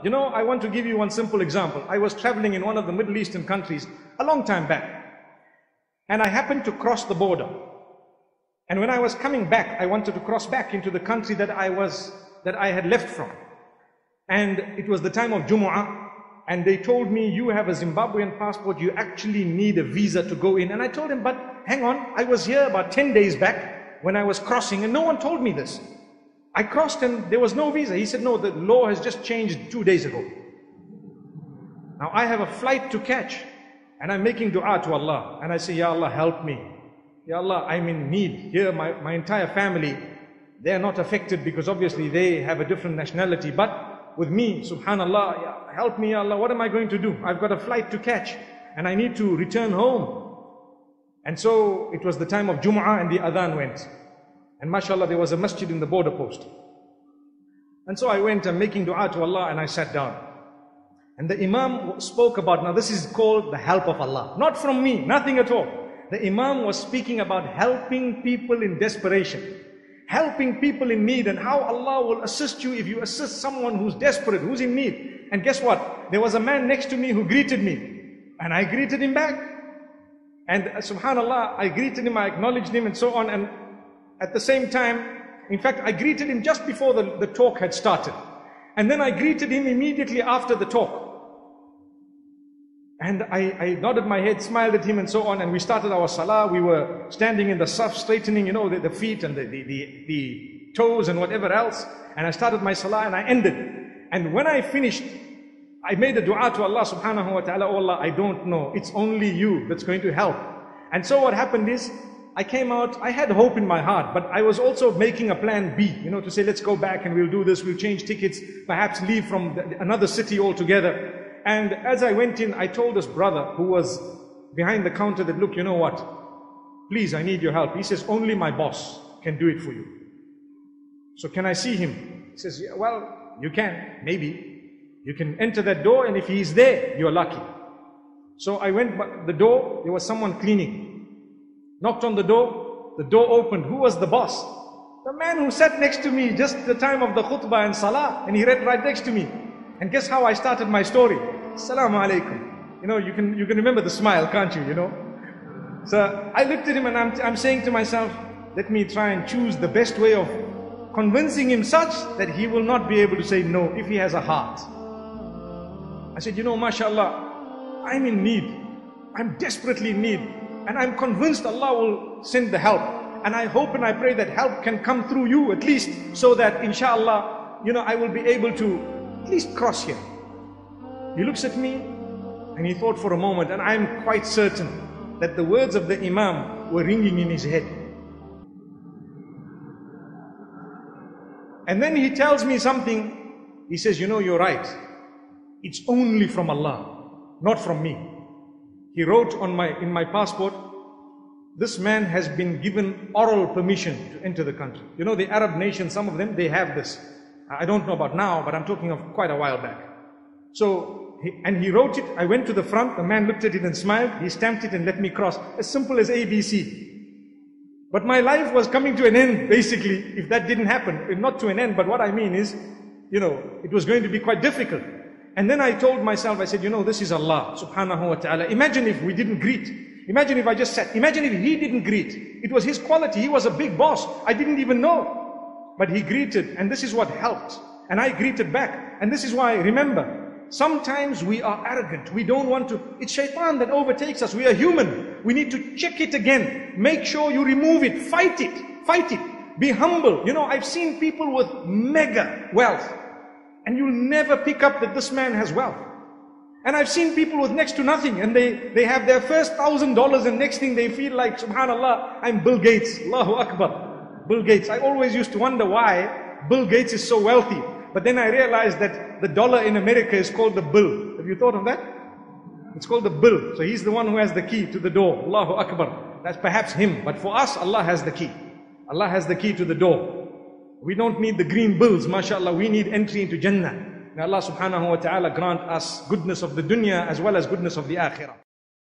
You know, I want to give you one simple example. I was traveling in one of the Middle Eastern countries a long time back, and I happened to cross the border. And when I was coming back, I wanted to cross back into the country that I had left from. And it was the time of Jumu'ah, and they told me, you have a Zimbabwean passport, you actually need a visa to go in. And I told him, but hang on, I was here about 10 days back when I was crossing, and no one told me this. I crossed and there was no visa. He said, no, the law has just changed 2 days ago. Now I have a flight to catch, and I'm making dua to Allah. And I say, Ya Allah, help me. Ya Allah, I'm in need. Here, my entire family, they are not affected because obviously they have a different nationality. But with me, subhanallah, help me, Ya Allah, what am I going to do? I've got a flight to catch, and I need to return home. And so it was the time of Jumu'ah, and the adhan went. And mashallah, there was a masjid in the border post. And so I went, making dua to Allah, and I sat down. And the Imam spoke about, now this is called the help of Allah. Not from me, nothing at all. The Imam was speaking about helping people in desperation. Helping people in need, and how Allah will assist you if you assist someone who's desperate, who's in need. And guess what? There was a man next to me who greeted me. And I greeted him back. And subhanallah, I greeted him, I acknowledged him and so on. And at the same time, in fact, I greeted him just before the talk had started. And then I greeted him immediately after the talk. And I nodded my head, smiled at him and so on, and we started our salah. We were standing in the saf, straightening, you know, the feet and the toes and whatever else. And I started my salah and I ended. And when I finished, I made a dua to Allah subhanahu wa ta'ala, oh Allah, I don't know. It's only you that's going to help. And so what happened is, I came out, I had hope in my heart, but I was also making a plan B, you know, to say, let's go back and we'll do this, we'll change tickets, perhaps leave from another city altogether. And as I went in, I told this brother who was behind the counter that, look, you know what? Please, I need your help. He says, only my boss can do it for you. So can I see him? He says, yeah, well, you can, maybe. You can enter that door, and if he's there, you're lucky. So I went by the door, there was someone cleaning. Knocked on the door opened. Who was the boss? The man who sat next to me just the time of the khutbah and salah, and he read right next to me. And guess how I started my story? Assalamu alaikum. You know, you can remember the smile, can't you, you know? So I looked at him and I'm saying to myself, let me try and choose the best way of convincing him such that he will not be able to say no if he has a heart. I said, you know, mashallah, I'm in need. I'm desperately in need. And I'm convinced Allah will send the help. And I hope and I pray that help can come through you at least, so that inshallah, you know, I will be able to at least cross here. He looks at me and he thought for a moment, and I'm quite certain that the words of the Imam were ringing in his head. And then he tells me something. He says, you know, you're right. It's only from Allah, not from me. He wrote in my passport, this man has been given oral permission to enter the country. You know, the Arab nations, some of them, they have this. I don't know about now, but I'm talking of quite a while back. So, he wrote it. I went to the front, the man looked at it and smiled. He stamped it and let me cross. As simple as ABC. But my life was coming to an end, basically, if that didn't happen. Not to an end, but what I mean is, you know, it was going to be quite difficult. And then I told myself, I said, you know, this is Allah subhanahu wa ta'ala. Imagine if we didn't greet. Imagine if I just sat. Imagine if he didn't greet. It was his quality. He was a big boss. I didn't even know. But he greeted, and this is what helped. And I greeted back. And this is why, remember, sometimes we are arrogant. We don't want to. It's shaitan that overtakes us. We are human. We need to check it again. Make sure you remove it. Fight it. Fight it. Be humble. You know, I've seen people with mega wealth, and you'll never pick up that this man has wealth. And I've seen people with next to nothing, and they have their first $1,000, and next thing they feel like, subhanallah, I'm Bill Gates. Allahu Akbar. Bill Gates. I always used to wonder why Bill Gates is so wealthy. But then I realized that the dollar in America is called the bill. Have you thought of that? It's called the bill. So he's the one who has the key to the door. Allahu Akbar. That's perhaps him. But for us, Allah has the key. Allah has the key to the door. We don't need the green bills, mashallah. We need entry into Jannah. May Allah subhanahu wa ta'ala grant us goodness of the dunya as well as goodness of the akhirah.